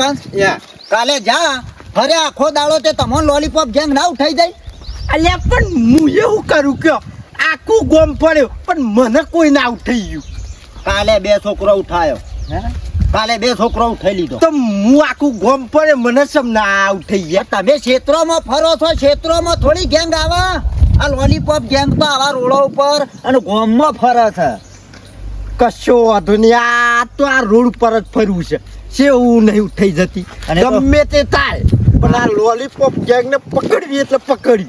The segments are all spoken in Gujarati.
સરપંચ કાલે જા અરે આખો દાડો તે તમને લોલીપોપ ગેંગ ના ઉઠાઈ જાય અલ્યા પણ હું એવું કરું કયો આખું ગોમ પડ્યો પણ મને કોઈ ના ઉઠાઈ ગયું કાલે 2 છોકરો ઉઠાયો કાલે 2 છોકરો ઉઠાઈ લીધો તો હું આખું ગોમ પડે મને સમ ના ઉઠાઈ ગયા તમે ક્ષેત્રોમાં ફરો છો ક્ષેત્રોમાં થોડી ગેંગ આવે આ લોલીપોપ ગેંગ તો આવા રોડો ઉપર અને ગોમમાં ફરે છે કશો વાંધો નહીં આ તો આ રોડ પર જ ફરવું છે એવું નહીં ઉઠાઈ જતી અને ગમે તે થાય પણ આ લોલીપોપ ગેંગ ને પકડવી એટલે પકડવી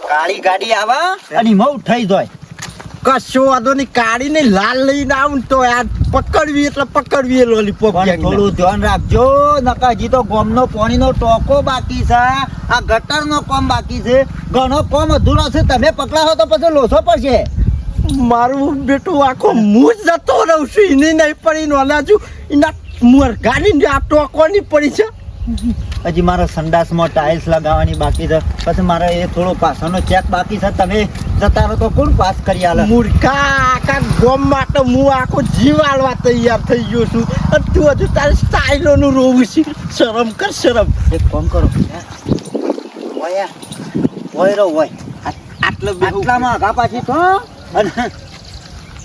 કાળી ગાડી આવે અને એમાં ઉઠાઈ જાય કશો વાંધો નહીં કાઢીને લાલ લઈને આવું તો યાર પકડવી એટલે પકડવી એ લોલીપોપ ગેંગ થોડું ધ્યાન રાખજો નકા હજી તો ગોમનો પાણીનો ટોકો બાકી છે આ ગટરનો કોમ બાકી છે ઘણો કોમ અધૂરો છે તમે પકડાશો તો પછી લોસો પડશે મારું બેટું આખો હું જ જતો રહું છું એને નહીં પડી નોનાજુ એના મરઘાની આ ટોકોની પડી છે હજી મારા સંડાસમાં ટાઇલ્સ લગાવવાની બાકી છે પછી મારે એ થોડો પાછળનો ચેક બાકી છે તમે જતા રહો તો કોણ પાસ કરી આલે મૂર્ખા આખા ગોમ માટે હું આખો જીવ આલવા તૈયાર થઈ ગયો છું અને તું હજુ તારી સ્ટાઇલોનું રોવું છે શરમ કર શરમ એક કામ કરો ઓય ઓય રો ઓય આટલામાં આગા પાછી તો અને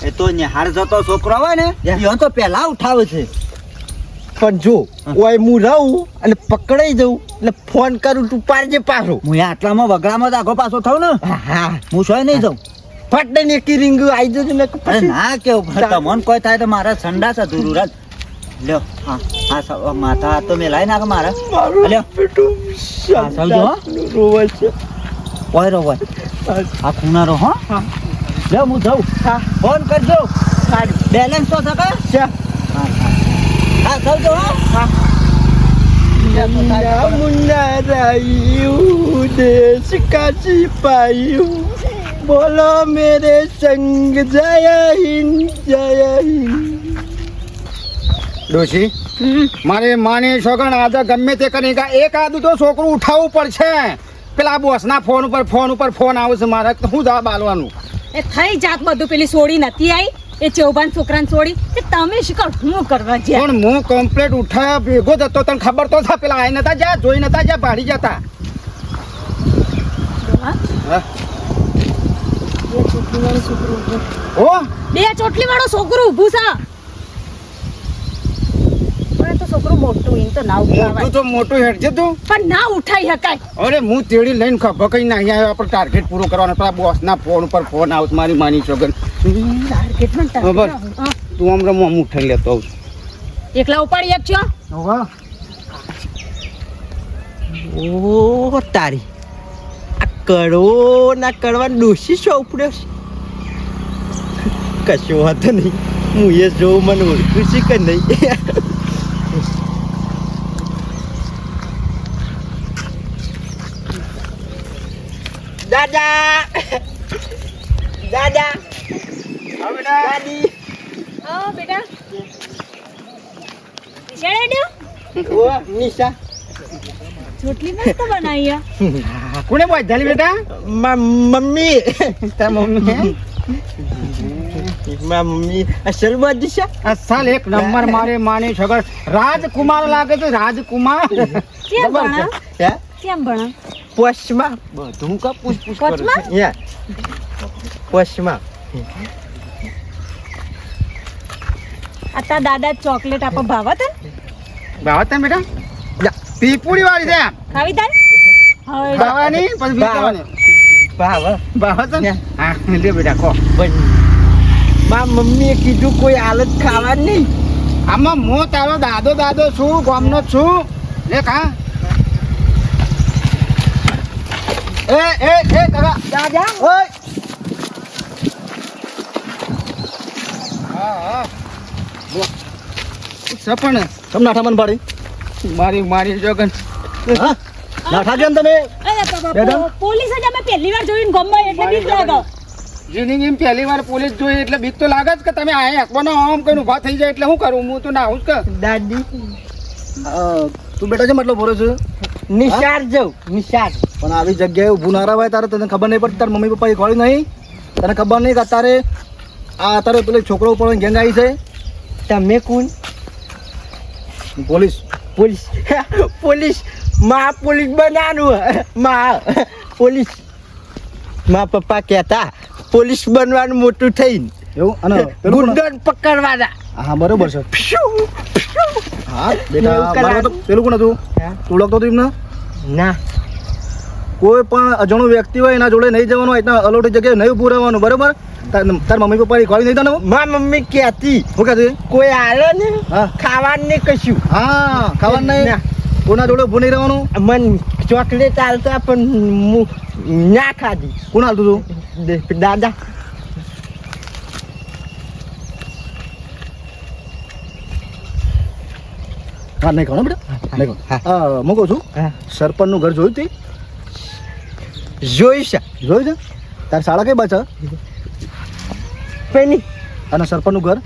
એ તો નિહાળ જતો છોકરો હોય ને એ તો પહેલા ઉઠાવે છે પણ જો ઓય હું રહું અને પકડાઈ જઉં એટલે ફોન કરું તું પાડજે પાછો હું આટલામાં વગડામાં જ આગો પાછો થાઉં ને હા હું સોય નહીં જાઉં ફટ ને એકી રીંગ આવી જજો ને અરે ના કેવું તમને કોઈ થાય તો મારા સંડાસ અધૂરું રાજ લ્યો હા હા માથા હાથ તો મેલાય ના કે મારા લ્યો બેટું સમજો રોવે છે ઓય રો ઓય આ ખૂણારો હો લ્યો હું જાઉં હા ફોન કરજો બેલેન્સ તો થકે છે હા સમજો હા મુન્ના રાયું દેશ કા સિપાહી બોલો મેરે સંગ જય હિન્દ જય હિન્દ ડોશી મારે માની છોકરા આજે ગમે તે કરી એક આદું તો છોકરું ઉઠાવવું પડશે પેલા બોસના ફોન ઉપર ફોન આવે છે મારે શું જવાબ આલવાનું એ થઈ જાત બધું પેલી સોડી નથી આવી એ ચૌબાન છોકરાને છોડી કે તમે શીખર હું કરવા જ્યાં પણ હું કમ્પ્લેટ ઉઠાયા ભેગો જતો તને ખબર તો છે પેલા આઈ નતા જા જોઈ નતા જા ભાડી જતા ઓ બે ચોટલી વાળો છોકરું ઊભું છે પણ તો છોકરું મોટું એમ તો ના ઉઠાવાય તું તો મોટું હેડ છે તું પણ ના ઉઠાઈ શકાય અરે હું તેડી લઈને ખબર કઈ ના અહીંયા આપણે ટાર્ગેટ પૂરો કરવાનો પેલા બોસના ફોન ઉપર ફોન આવશે મારી માની છોકર ખબર તું આમ રમો હું ઉઠાઈ લેતો આવું એકલા ઉપાડી એક છો ઓ તારી આ કડવો ના કડવા ડોશી શો ઉપડ્યો છે કશો વાતો નહીં હું એ જોઉં મને ઓળખું છે કે નહીં દાદા દાદા દાદી હા બેટા નિશાળે ઓ નિશા ચોટલી મસ્ત બનાવી કોને બોલ ધાલી બેટા મમ્મી તાર મમ્મી મમ્મી અસલ દિશા અસલ એક નંબર મારે માની છોકર રાજકુમાર લાગે છે રાજકુમાર કેમ ભણા કેમ ભણા પોશમાં બધું કા પૂછ કરે છે યા પોશમાં આ તા દાદા ચોકલેટ આપો ભાવત બાવતા બેટા પીપુડી વાળી છે ખાવી તાર હવે બાવાની પછી બીજાવાની બાવત હા લે બેટા કો મા મમ્મીએ કીધું કોઈ હાલત ખાવા નહીં આમાં હું તારો દાદો છું ગામનો છું લે ખા એ કાકા દાદા ઓય હા સપણ તમને નાઠા મન પાડી મારી જોગન હા નાઠા કેમ તમે પોલીસ જ અમે પહેલી વાર જોઈને ગમે એટલે બીક લાગે જિંદગી પહેલી વાર પોલીસ જોઈ એટલે બીક તો લાગે જ કે તમે આ એકવાનો આમ કઈ ઉભા થઈ જાય એટલે શું કરું હું તો ના આવું જ કે દાદી તું બેટા છે મતલબ બોલો છું નિશાળ જાઉં નિશાળ પણ આવી જગ્યાએ ઊભું ના રવાય તારે તને ખબર નહીં પડતી તારા મમ્મી પપ્પા ખોળી નહીં તને ખબર નહીં કે અત્યારે પેલો છોકરો ઉપર ગેંગ આવી છે તમે કોણ પોલીસ પોલીસ પોલીસ માં પોલીસ બનાવવાનું પોલીસ માં પપ્પા કહેતા પોલીસ બનવાનું મોટું થઈને એવું અને પેલું કોણ? ગુંડોને પકડવાના હા બરોબર છે ફ્યુ, ફ્યુ. હા એવું બેટા કરાય. મારે તો પેલું કોણ હતું હા? તું ઓળખતો હતો એમને ના કોઈ પણ અજાણું વ્યક્તિ હોય એના જોડે નહીં જવાનું હોય અલોટી જગ્યાએ નહીં ઊભું રહેવાનું બરોબર તાર મમ્મી પપ્પા ખોલી નહીં તને મા મમ્મી કહેતી શું કહેતી કોઈ આવે ને હા. ખાવાનું નહીં કશું હા ખાવાનું ના. નહીં કોના જોડે ઊભું નહીં રહેવાનું મન ચોકલેટ આલતા પણ હું ના ખાધી કોણ હાલતું તું દાદા હા નહીં ખાવાનું બેટા નહીં હા. ખાવાનું હું કહું છું હા. સરપંચનું ઘર જોયું તે જોઈશ જોયું છે તારી શાળા કઈ બાજુ છે પેલી અને સરપંચનું ઘર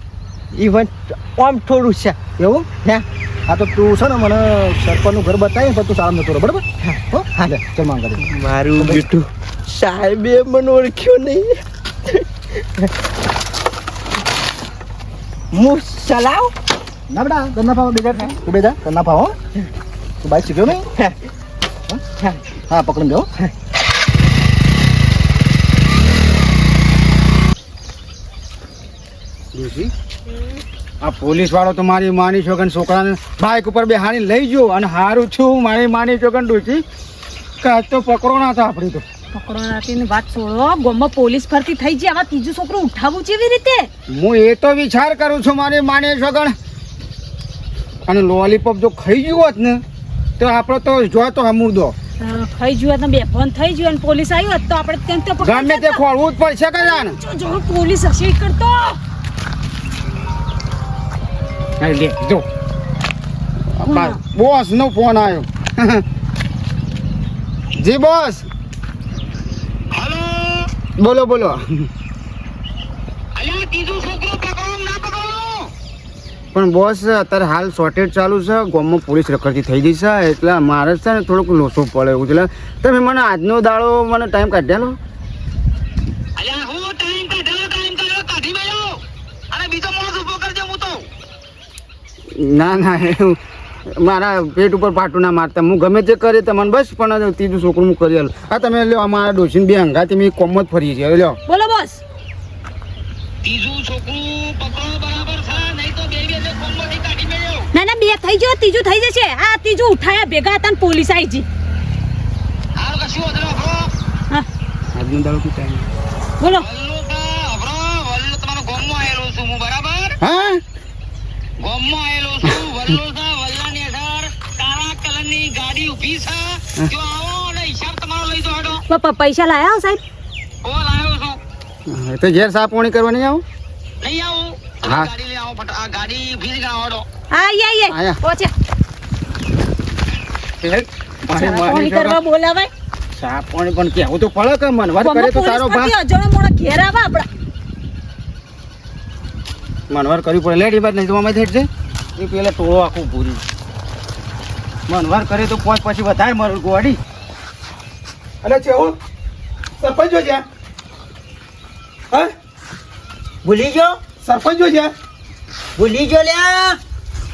ઇવન આમ થોડું છે એવું હા હા તો તું છે ને મને સરપંચનું ઘર બતાવી પછી તું શાળામાં જતો રહો બરાબર હો હા લે ચાલ માંગ કરી મારું બેટું સાહેબે મને ઓળખ્યો નહીં હું ચલાવ ના બેટા તને ના ફાવો બેજા તું બેજા તને ના ફાવો તું બાઈક શીખ્યો નહીં હા પકડીને જાઓ ડોશી, આ પોલીસ વાળો તો મારી માની છોકન છોકરાને બાઇક ઉપર બેહાડી લઈ ગયો અને હારું છું મારી માની છોકન ડોશી કે આજ તો પકડો ના હતા આપણી તો પકડો નાતીની વાત છોડો ગામમાં પોલીસ ફરતી થઈ છે આવા ત્રીજું છોકરું ઉઠાવવું કેવી રીતે હું એ તો વિચાર કરું છું મારી માની છોકન અને લોલીપોપ જો ખાઈ ગયું હોત ને તો આપણે તો જો તો મુર્દો ખાઈ જુઓ તો બેભાન થઈ ગયું અને પોલીસ આવી હોત તો આપણે ત્યાં તો ગમે તે ખોળવું જ પડશે કદાચ ને જો પોલીસ હશે ઈ કરતો હા, લે જો બોસ નો ફોન આવ્યો જી બોસ બોલો બોલો પણ બોસ અત્યારે હાલ શોર્ટેજ ચાલુ છે ગામમાં પોલીસ રખડતી થઈ ગઈ છે એટલે મારે છે ને થોડુંક લોચું પડે એવું એટલે તમે મને આજનો દાડો મને ટાઈમ કાઢ્યાલો ના ના એવું મારા પેટ ઉપર પાટું ના મારતા હું ગમે તે કરે તમને બસ પણ ત્રીજું છોકરું હું કરી આલું આ તમે લ્યો અમારા ડોસીને બે હંગાથી મેં કોમ જ ફરી છે લ્યો બોલો બોસ ના ના બે થઈ ગયો ત્રીજું થઈ જશે આ ત્રીજું ઉઠાયા ભેગા હતા ને પોલીસ આવી જી હા આજનો દાડો શું ટાઈમ બોલો હા પૈસા લાયા હો સાહેબ એ તો ઝેર સાફ પાણી કરવા નહીં આવું હા આયા આયા. પહોંચે મારી કોણી માની કરવા બોલાવાય સાફ પાણી પણ કેવું તો પડે કે મન વાત કરે તો તારો ભાગ અજાણો મોણો ઘેર આવે આપડા મનવાર કરવી પડે લેટ એ બાદ નહીં તો આમાં થેટ છે એ પેલા ટોળો આખું પૂરી મનવાર કરે તો પોચ પછી વધારે મારું ગોડી અરે છે હું સરપંચ જો છે હા ભૂલી ગયો સરપંચ જો છે ભૂલી ગયો લ્યા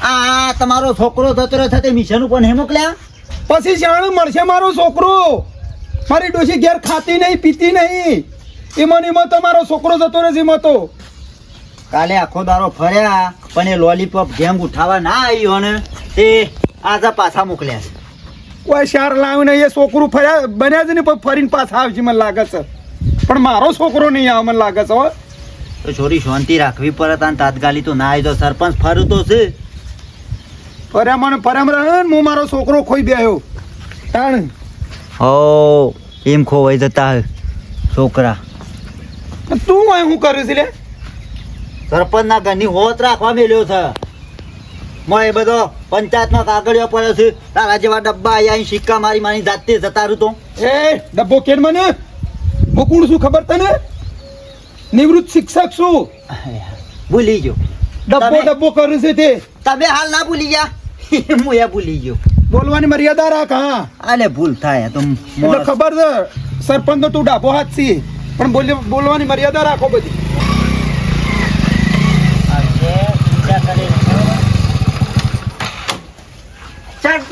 આ તમારો છોકરો થતો થતે મિશન ઉપર હે મોકલ્યા પછી શાણ મળશે મારો છોકરો મારી ડોશી ઘેર ખાતી નહીં પીતી નહીં એમાં તમારો છોકરો જતો રહે છે એમાં તો કાલે આખો દારો ફર્યા પણ એ લોલીપોપ ગેંગ ઉઠાવા ના આવ્યો ને તે આજા પાછા મોકલ્યા છે કોઈ શાર લાવ્યું નહીં એ છોકરું ફર્યા બન્યા છે ને પણ ફરીને પાછા આવશે મને લાગે છે પણ મારો છોકરો નહીં આવે મને લાગે છે હો તો છોરી શાંતિ રાખવી પડે તાન તાત્કાલિક તો ના આવી તો સરપંચ ફરું તો છે ફર્યામાં રહે ને હું મારો છોકરો ખોઈ બેહ્યો તાણ હો એમ ખોવાઈ જતા હે છોકરા તું અહીં શું કર્યું છે લે સરપંચ ના ઘરની હોત રાખવા મેલ્યો છે મોય એ બધો પંચાયત નો કાગળિયો પડ્યો છે તારા જેવા ડબ્બા અહીંયા સિક્કા મારી મારી જાતે જતા રહ્યું તો એ ડબ્બો કેન મને હું કોણ છું ખબર તને નિવૃત્ત શિક્ષક છું ભૂલી ગયો ડબ્બો કર્યું છે તે તમે હાલ ના ભૂલી ગયા હું એ ભૂલી ગયો બોલવાની મર્યાદા રાખ હા આલે ભૂલ થાય તો એટલે ખબર છે સરપંચ નો તું ડાબો હાથ છે પણ બોલવાની મર્યાદા રાખો બધી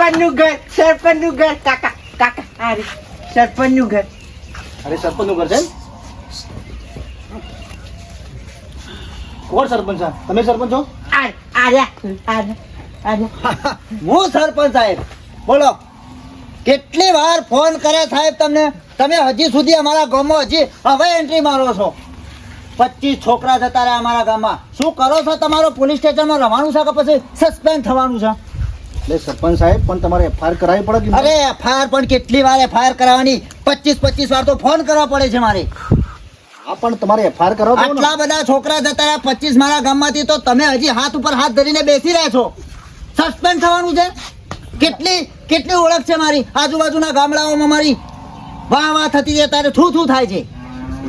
સરપંચનું ઘર કાકા કાકા અરે સરપંચનું ઘર અરે સરપંચનું ઘર છે કોણ સરપંચ છે તમે સરપંચ છો હું સરપંચ સાહેબ બોલો કેટલી વાર ફોન કરે સાહેબ તમને તમે હજી સુધી અમારા ગામમાં હજી હવે એન્ટ્રી મારો છો 25 છોકરા જતા રહ્યા અમારા ગામમાં શું કરો છો તમારો પોલીસ સ્ટેશનમાં રવાનું છે કે પછી સસ્પેન્ડ થવાનું છે એટલે સરપંચ સાહેબ પણ તમારે એફઆઈઆર કરાવવી પડે કે અરે એફઆઈઆર પણ કેટલી વાર એફઆઈઆર કરાવવાની 25 વાર તો ફોન કરવા પડે છે મારે હા પણ તમારે એફઆઈઆર કરાવો આટલા બધા છોકરા જતા રહ્યા 25 મારા ગામમાંથી તો તમે હજી હાથ ઉપર હાથ ધરીને બેસી રહ્યા છો સસ્પેન્ડ થવાનું છે કેટલી ઓળખ છે મારી આજુબાજુના ગામડાઓમાં મારી વાહ થતી છે ત્યારે થૂ થાય છે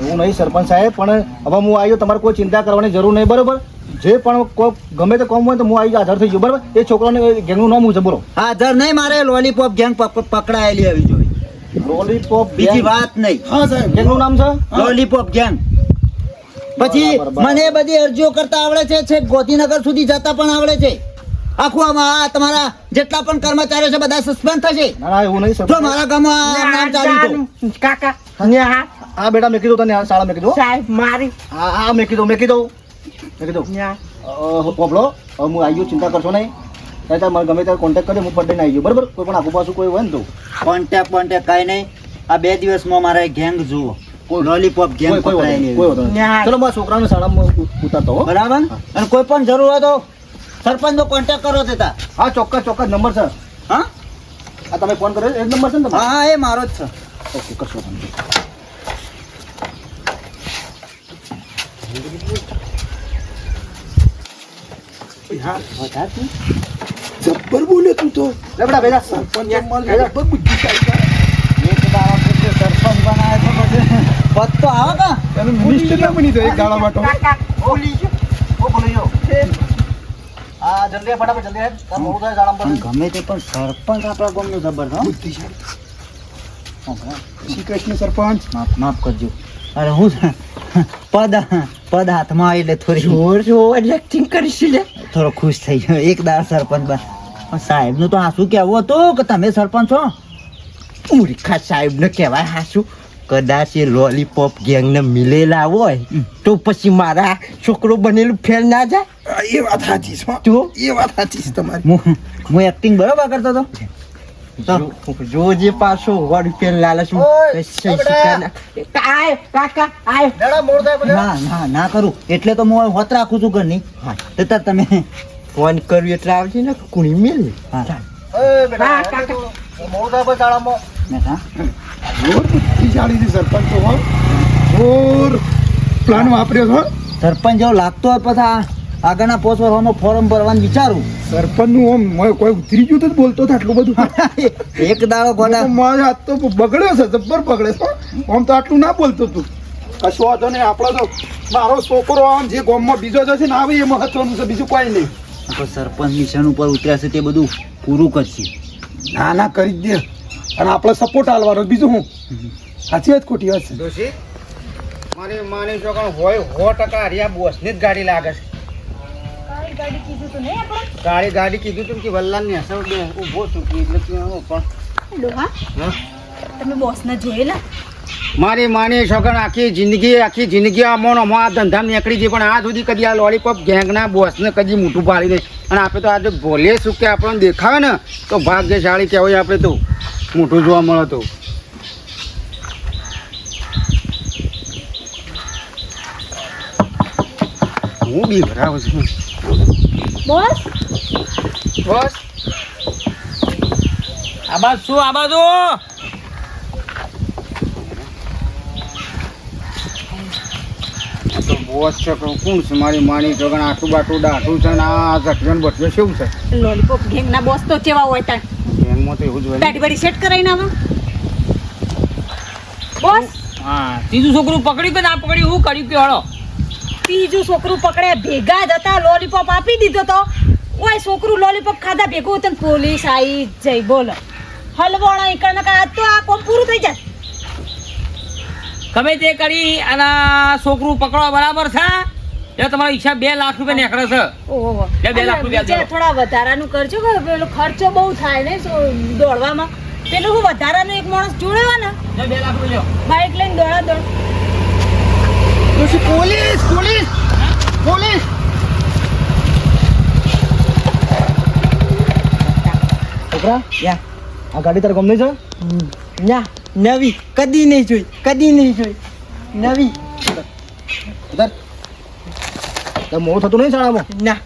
એવું નહીં સરપંચ સાહેબ પણ હવે હું આવ્યો તમારે કોઈ ચિંતા કરવાની જરૂર નહીં બરોબર જે પણ કોઈ ગમે તે કોમ હોય તો હું આવી હાજર થઈ ગયો બરાબર એ છોકરાને ગેંગનું નામ છે બોલો હાજર નહીં મારે લોલીપોપ ગેંગ પકડાયેલી આવી જોઈએ લોલીપોપ બીજી વાત નહીં હા સાહેબ ગેંગનું નામ છે લોલીપોપ ગેંગ પછી મને બધી અરજીઓ કરતા આવડે છે છેક ગોધીનગર સુધી જતા પણ આવડે છે આખું આમાં તમારા જેટલા પણ કર્મચારીઓ છે બધા સસ્પેન્ડ થશે ના એવું નહીં જો સરપંચ મારા ગામમાં નામ ચાલ્યું કાકા હા બેટા મેં કીધું તને આ શાળા મેં કીધું સાહેબ મારી હા મેં કીધું પોપડો હવે હું આવી ગયો ચિંતા કરશો નહીં ત્યારે મારે ગમે ત્યારે કોન્ટેક્ટ કર્યો હું પડીને આવી ગયો બરાબર કોઈ પણ આખું પાછું કોઈ હોય ને તો કોન્ટેક્ટ કાંઈ નહીં આ 2 દિવસમાં મારે ગેંગ જુઓ લોલીપોપ ગેંગ પકડાયેલી કોઈ વાંધો નહીં. ચલો મારા છોકરાને શાળામાં ઉતારતો હો બરાબર અને કોઈ પણ જરૂર હોય તો સરપંચનો કોન્ટેક્ટ કરો દેતા હા ચોક્કસ નંબર છે હા આ તમે ફોન કર્યો એ નંબર છે ને તમારો હા એ મારો જ છે ઓકે કરશો તમે જબ્બર બોલે તું તો લે બેટા ભેજા જબ્બર બુદ્ધિશાળી એક દાડો પછી સરપંચ બનાવે છે પછી પદ તો આવે કા તમે મિનિસ્ટર ના બની તો એક ગાળા માટો હા જલ્દી ફટાફટ જલ્દી હેડ તાર મોડું થાય શાળામાં પણ ગમે તે પણ સરપંચ આપણા ગામનો જબરદસ્ત બુદ્ધિશાળી શ્રી કૃષ્ણ સરપંચ માફ કરજો અરે હું પદ હાથમાં આવી એટલે થોડી જોર એક્ટિંગ કરીશ લે થોડો ખુશ થઈ ગયો એક દાડ સરપંચ બન સાહેબનું તો આ શું કહેવું હતું કે તમે સરપંચ છો મૂર્ખા સાહેબ ને કહેવાય હાસુ કદાચ એ લોલીપોપ ગેંગ ને મિલેલા હોય તો પછી મારા છોકરો બનેલું ફેલ ના જાય એ વાત સાચી છે તો એ વાત સાચી છે તમારી હું એક્ટિંગ બરોબર કરતો હતો જોજે પાછો વડ ફેલ લાલચ કાકા આય બેડા મોડું થાય પછી ના કરું એટલે તો હું હોત રાખું છું ઘરની હા તો તમે ફોન કર્યું એટલે આવજે ને કુણી મિલે હા એ બેટા મોડું થાય પછી શાળામાં મેઠા જોર બુદ્ધિશાળી છે સરપંચ તો હો જોર પ્લાન વાપર્યો છો સરપંચ જેવો લાગતો હોય પછી આગળના પોસ્ટ વર્ષમાં ફોર્મ ભરવાનું વિચારું સરપંચનું ઓમ મોય કોઈ ઉતરી ગયું તો જ બોલતો હતો આટલું બધું એક દાડો ગોડા મારો હાથ તો બગડ્યો છે જબ્બર બગડે છે આમ તો આટલું ના બોલતો તું કશું વાંધો નહીં આપણો તો મારો છોકરો આમ જે ગામમાં બીજો જશે ને આવે એ મહત્વનું છે બીજું કોઈ નહીં સરપંચ મિશન ઉપર ઉતર્યા છે તે બધું પૂરું કરશે ના કરી જ દે અને આપણે સપોર્ટ આલવાનો બીજું હું સાચી વાત ખોટી વાત છે દોશી મારી છોકરા હોય 100% હરિયા બોસની જ ગાડી લાગે છે ગાડી કીધું તું કે વલ્લાની હસર બે ઊભો છું કે એટલે કે હું પણ તમે બોસને જોયેલા મારી માની છોકરા આખી જિંદગી આમોનો આ ધંધા નીકળી ગઈ પણ આ સુધી કદી આ લોલીપોપ ગેંગના બોસને કદી મોટું પાડી દે અને આપણે તો આજે ભોલે શું કે આપણને દેખાવે ને તો ભાગ્યશાળી કહેવાય આપણે તો મોટું જોવા મળે તો હું બી ભરાવ છું બોસ બસ આ બાજુ તો બોસ છે કોણ છે મારી માની છોકરા આટલું બાટું દાઠું છે ને આ ઝટકન બટવે શું છે લોલીપોપ ગેંગના બોસ તો કેવા હોય તાણ ગેંગમાં તો એવું જ હોય ને. દાઢી બાઢી સેટ કરાઈને આવા બોસ હા ત્રીજું છોકરું પકડ્યું કે ના પકડ્યું હું કર્યું કે હળો ત્રીજું છોકરું પકડે ભેગા જ હતા લોલીપોપ આપી દીધો તો ઓય છોકરું લોલીપોપ ખાધા ભેગું હતું ને પોલીસ આવી જઈ બોલો હલવાણો ઈકણ કા તો આ કોમ પૂરું થઈ જાય ગમે તે કરી અને છોકરું પકડવા બરાબર છે એટલે તમારો હિસાબ 2 લાખ રૂપિયા નીકળે છે. ઓહો લે, 2 લાખ રૂપિયા બીજા દો. થોડા વધારાનું કરજો કે પેલો ખર્ચો બહુ થાય ને દોડવામાં. પેલું હું વધારાનું એક માણસ જોડે ને લે, 2 લાખ રૂપિયા લ્યો. બાઇક લઈને દોડા દોડ. પોલીસ પોલીસ પોલીસ છોકરા યા આ ગાડી તારે ગમે છે ના નવી કદી નહીં જોઈ નવી ઉતાર તારે મોડું થતું નહીં શાળામાં ના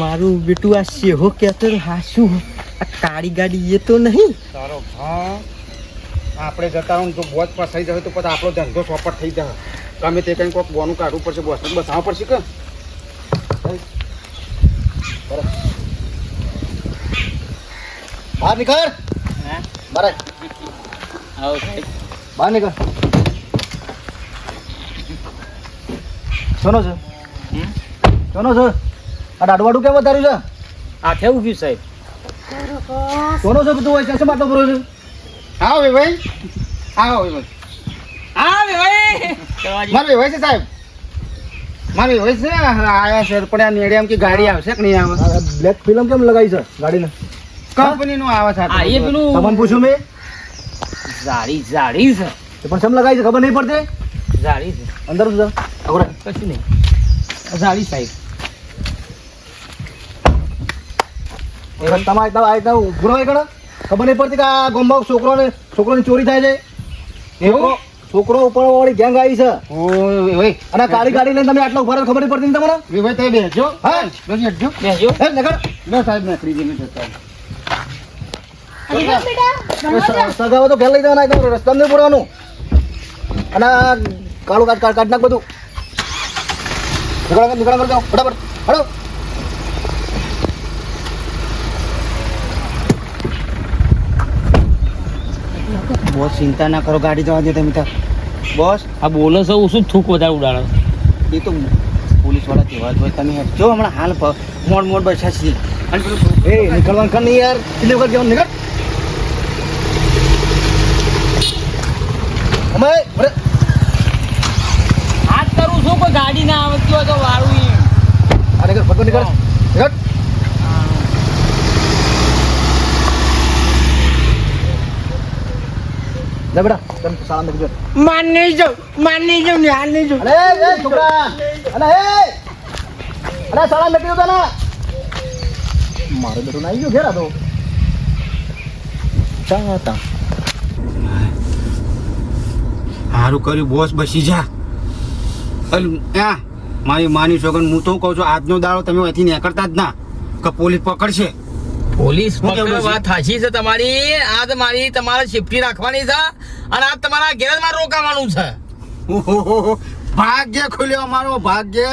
મારું બેટું આ શેહો કહેતો હાસુ આ કાળી ગાડી એ તો નહીં તારો હા આપણે જતા રહું જો બોજ પાસ થઈ જાય તો પછી આપણો ધંધો ચોપટ થઈ જાય ગમે તે કંઈ કોઈક બોનું કાઢવું પડશે બોસને બસાવવા પડશે કે બહાર નીકળ બહાર આય. બહાર નીકળ સોનો છે સોનો છે આ દાડવાડું કેમ વધાર્યું છે આ થયું ગયું સાહેબ. સોનો છે બધું હોય છે શું માટલો ભરો છે આવો ભાઈ આવો ભાઈ હા ભાઈ મારે ભાઈ છે સાહેબ મારે ભાઈ છે આયા સર પણ આ નેડે એમ કે ગાડી આવશે કે નહીં આવે બ્લેક ફિલ્મ કેમ લગાવી છે ગાડીને કંપનીનું આવે છે હા, એ પેલું- તમને પૂછ્યું મેં જાડી છે એ પણ કેમ લગાવી છે ખબર નહીં પડતી જાડી છે અંદર શું છે અગોરે કશું નહીં જાડી સાહેબ. એ તમારે ઉભો રહો એકડો ખબર નહીં પડતી કે આ ગોમમાં છોકરોની ચોરી થાય છે એવું? છોકરો ઉપર વાળી ગેંગ આવી છે અને આ કાળી ગાડી લઈને તમે આટલા ઉભા રહો ખબર નહીં પડતી ને તમને ભાઈ તમે બેસજો હા બેસજો બેસજો. હે નકર નો સાહેબ નકરી જઈને જતા હરી બસ બેટા ભણવા જા. સગાવો તો ઘેર લઈ જવાના એકદમ રસ્તામાં નહીં પડવાનું અને આ કાળું કાઢ નાખ બધું નીકળો કરી જાઓ ફટાફટ હડો બહુ ચિંતા ના કરો ગાડી જવા દે તમે તો બોસ આ બોલે છે હું શું થૂક વધારે ઉડાડે. એ તો પોલીસ વાળા કહેવા જ હોય તમે જો હમણાં હાલ મોડ બેઠા છીએ અને પેલું એ નીકળવાનું કર નહીં યાર કેટલી વખત જવાનું નીકળ અમે અરે હાથ કરું છું કોઈ ગાડી ના આવતી હોય તો વાળું ઈ. આ નીકળ ફટકો નીકળ નીકળ લે બેટા તમે શાળા નીકળજો માન નહીં જાઉં ને હાલ નહીં જાઉં અરે એ છોકરા અરે એ અરે શાળા નીકળ્યો તો ના મારો બેટો ના આવી ગયો ઘેર આ તો ચા હતા સારું કર્યું બોસ બસી જા મારી માની છોકન હું તો કહું છું આજનો દાડો તમે અહીંથી નીકળતા જ ના કે પોલીસ પકડશે પોલીસ હું કેવું પકડે છું? વાત સાચી છે તમારી. આજ મારી તમારે સેફટી રાખવાની છે અને આજ તમારા ઘેર જ મારે રોકાવાનું છે. ઓહોહો, ભાગ્ય ખુલ્યો અમારો ભાગ્ય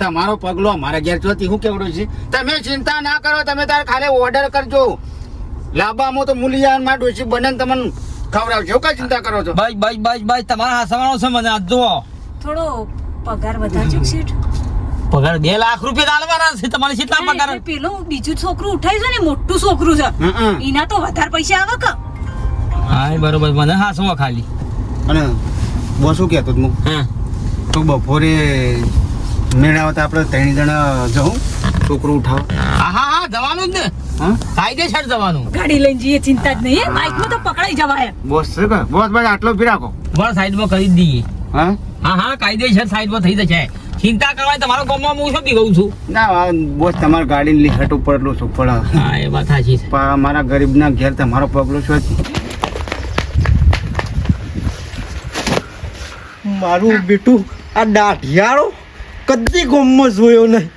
તમારો પગલો અમારા ઘેર ચોથી શું કેવડું છે તમે ચિંતા ના કરો તમે તાર ખાલી ઓર્ડર કરજો લાંબામાં તો મૂલિયાન માં ડોસી બને ને તમને ખવડાવજો કઈ ચિંતા કરો છો બસ તમારા હસવાનો છે મને આજ જુઓ. થોડો પગાર વધારજો શેઠ. પગાર 2 લાખ રૂપિયા આલવાના છે તમારે કેટલા પગાર? એટલે પેલું બીજું છોકરું ઉઠાય છે ને મોટું છોકરું છે એના તો વધારે પૈસા આવે કે હા બરોબર મને હાસવા ખાલી. અને બહુ શું કહેતો હું હા તો બપોરે મેળાવતા આપણે 3 જણા જવું છોકરું ઉઠાવ હા જવાનું જ ને. હા કાયદેસર જવાનું. ગાડી લઈને જઈએ ચિંતા જ નહીં બાઇકમાં તો પકડાઈ જવાય. બોસ છે કે બોસ ભાઈ આટલો ફી રાખો બસ સાઈડમાં કરી જ દઈએ. હા હા કાયદેસર સાઈડમાં થઈ જશે. ચિંતા કરવાની તમારા ગામમાં હું શું કહું છું. ના બોસ તમારી ગાડીની લીખટ ઉપર એટલું શું પડે હા એ વાત સાચી છે. પણ મારા ગરીબના ઘેર તમારો પગલો શું મારું બેટું આ દાઢિયાળો કદી ગોમમાં જોયો નહીં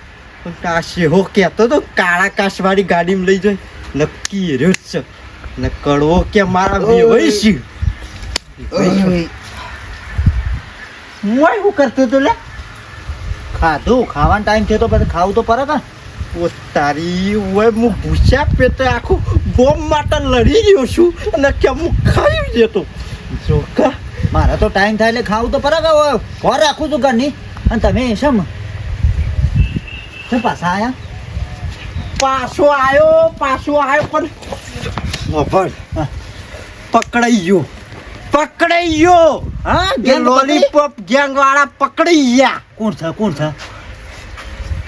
પણ આ શેહો કહેતો તો કાળા કાશવાળી ગાડીમાં લઈ જાય નક્કી રહ્યો જ છે ને કડવો કે મારા બેવાઈ છે હું કરતો તો લે ખાધું ખાવાનો ટાઈમ થયો તો પછી ખાવું તો પડે કે ઓ તારી ઓય હું ભૂસ્યા પેટે આખું બોમ્બ માટે લડી રહ્યો છું અને કેમ હું ખાઈ જતો જો કા મારે તો ટાઈમ થાય એટલે ખાવું તો પડે કે ઘર રાખું છું ઘરની અને તમે શેમ પાછા આયા પાછો આવ્યો પણ પકડાઈ ગયો પકડાઈ ગયો હા એ ગેંગ લોલીપોપ ગેંગ વાળા પકડી ગયા. કોણ છે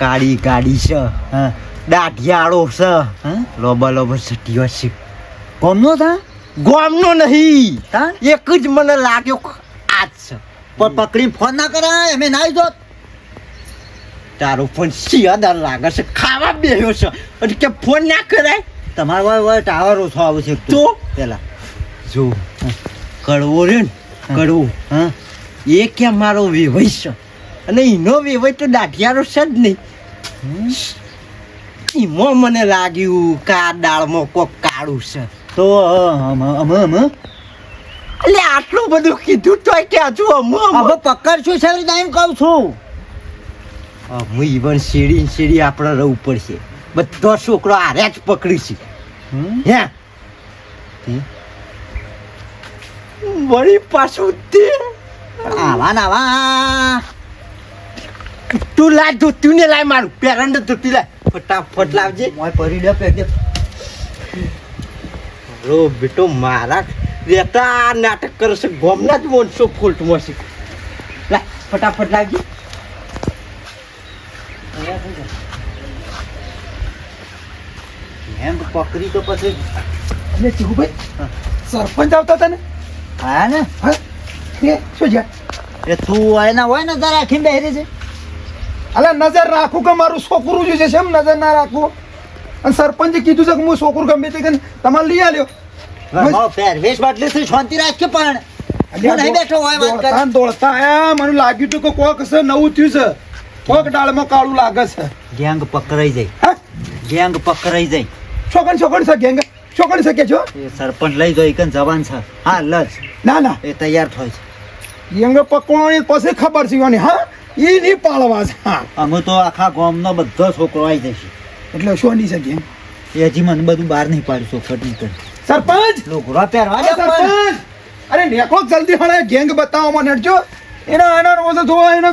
કાળી ગાડી છે, હા દાઢિયાળો છે, હા લોબા સટીઓ છે. કોમનો થા ગોમનો નહીં, તા એક જ મને લાગ્યો કે આ જ છે. પણ પકડીને ફોન ના કરાય અમે નાઈ જોત તારો ફોન શિયાદાર લાગે છે, ખાવા બેહ્યો છે અને કે ફોન ના કરાય. તમારો વાય ટાવર ઓછો આવે છે તો પેલા જો કડવો રે ને, કડવો હા એ કે મારો વેવાઈ છે અને એનો વેવાઈ તો દાઢિયારો છે જ નહીં. એમાં મને લાગ્યું કે આ દાળમાં કોક કાળું છે. તો અમે એટલે આટલું બધું કીધું તોય કે હજુ હવે પકડશું છે એમ કહું છું હું ઈવન શેરી આપણે રહેવું પડશે. બધો છોકરો હારે જ પકડી છે. હે વળી પાછું તે આવા ને આવા તું લાય ધોતું ને લાય, મારું પેરંડ ધોતી લાય, ફટાફટ લાવજે. મોય પરી લે પેકે રો બેટો મારા રેતા આ નાટક કરે છે, ગોમના જ મોનસો ફોલ્ટમાં છે. લાય ફટાફટ લાવજે. એમ પકડી તો પછી અને ચીહુભાઈ સરપંચ આવતા હતા ને હા ને હા એ શું જ્યાં એ તું એના હોય ને તારે આખી બેહરી છે અલા નજર રાખું કે મારું છોકરું જે છે એમ નજર ના રાખવું. અને સરપંચે કીધું છે કે હું છોકરું ગમે તે કરીને તમારે લઈ આલ્યો. પહેરવેશ બાટલી થી શાંતિ રાખે પણ હું નહીં બેઠો હોય વાત કર દોડતા ને દોડતા આયા મને લાગ્યું હતું કે કોક છે નવું થયું છે, કોક ડાળમાં કાળું લાગે છે. ગેંગ પકડાઈ જાય હા ગેંગ પકડાઈ જાય છોકણ છે ગેંગ છોકણ શકે છો એ સરપંચ લઈ જાય એકન જવાન છે હા લજ ના ના એ તૈયાર થાય છે ગેંગ પકડવાની પછી ખબર છે વાની. હા એ નહીં પાળવા છે. હા અમે તો આખા ગામનો બધો છોકરો આવી જશે એટલે શું નહીં છે ગેંગ. એ હજી મને બધું બહાર નહીં પાડ્યું ચોખટ નહીં કરી સરપંચ લોકોરા પહેરવા દે પણ. સરપંચ અરે નેકળો જલ્દી હળે ગેંગ બતાવવા મને જો એના રોજ જો એને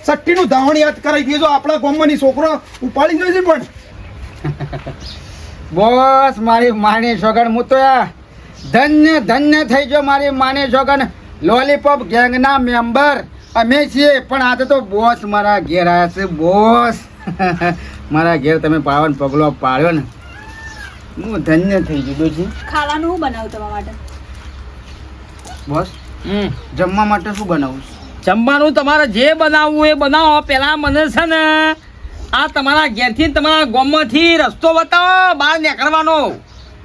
સટ્ટીનું ધાવણ યાદ કરાવી દીધો. આપણા ગામમાંની છોકરો ઉપાડી જોઈ છે પણ બોસ મારી માની સોગન હું તો આ ધન્ય થઈ ગયો. મારી માની સોગન લોલીપોપ ગેંગના મેમ્બર અમે છીએ, પણ આજે તો બોસ મારા ઘેર આવ્યા છે. બોસ મારા ઘેર તમે પાવન પગલો પાડ્યો ને, હું ધન્ય થઈ ગયો છું. ખાવાનું હું બનાવું તમારા માટે? બોસ જમવા માટે શું બનાવું? જમવાનું તમારે જે બનાવવું એ બનાવો. પેલા મને છે ને આ તમારા ઘેરથી તમારા ગામમાંથી રસ્તો બતાવો બહાર નીકળવાનો.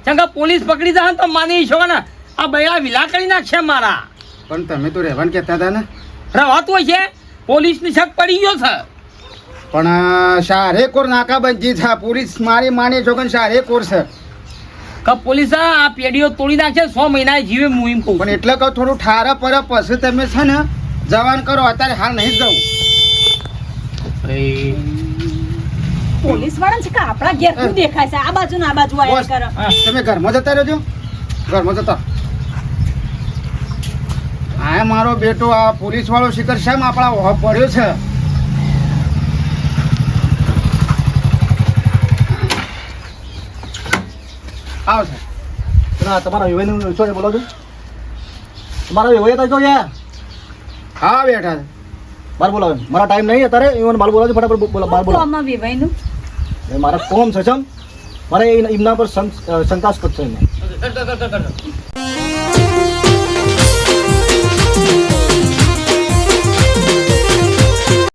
કેમ કે પોલીસ પકડી જાય તો માની છો ને આ બૈરા વિલા કરી નાખશે મારા. પણ તમે તો રહેવાનું કહેતા હતા ને. રવાતું હોય છે, પોલીસની શક પડી ગયો છે. પણ શારેકોર નાકાબંધી છે. પોલીસ મારી માની છોકન શારેકોર છે. કે પોલીસ આ પેઢીઓ તોડી નાખશે 100 મહિના જીવે મુહિમ કહું પણ એટલે કહું થોડું ઠારા પર પછી તમે છે ને જવાન કરો. અત્યારે હાલ નહીં જવું. પોલીસ વાળા છે કે આપણા ઘેર શું દેખાય છે? આ બાજુ ને આ બાજુ આયા બોસ, કરે. તમે ઘરમાં જતા રહેજો. ઘરમાં જતા આ મારો બેટો આ પોલીસ વાળો શિખર શેમ આપણા ઓહ પડ્યો છે. આવો છે તમારા વિવાહનું શું બોલો છો? તમારા વિવાહ તો યાર હા બેઠા છે. બાર બોલાવે મારા ટાઈમ નહીં અત્યારે એવું બાર બોલાવજો ફટાફટ બોલો બાર બોલો. કોમાં વિવાયનું? મારા કોમ છે મારે એમના પર શંકાસ્પદ છે.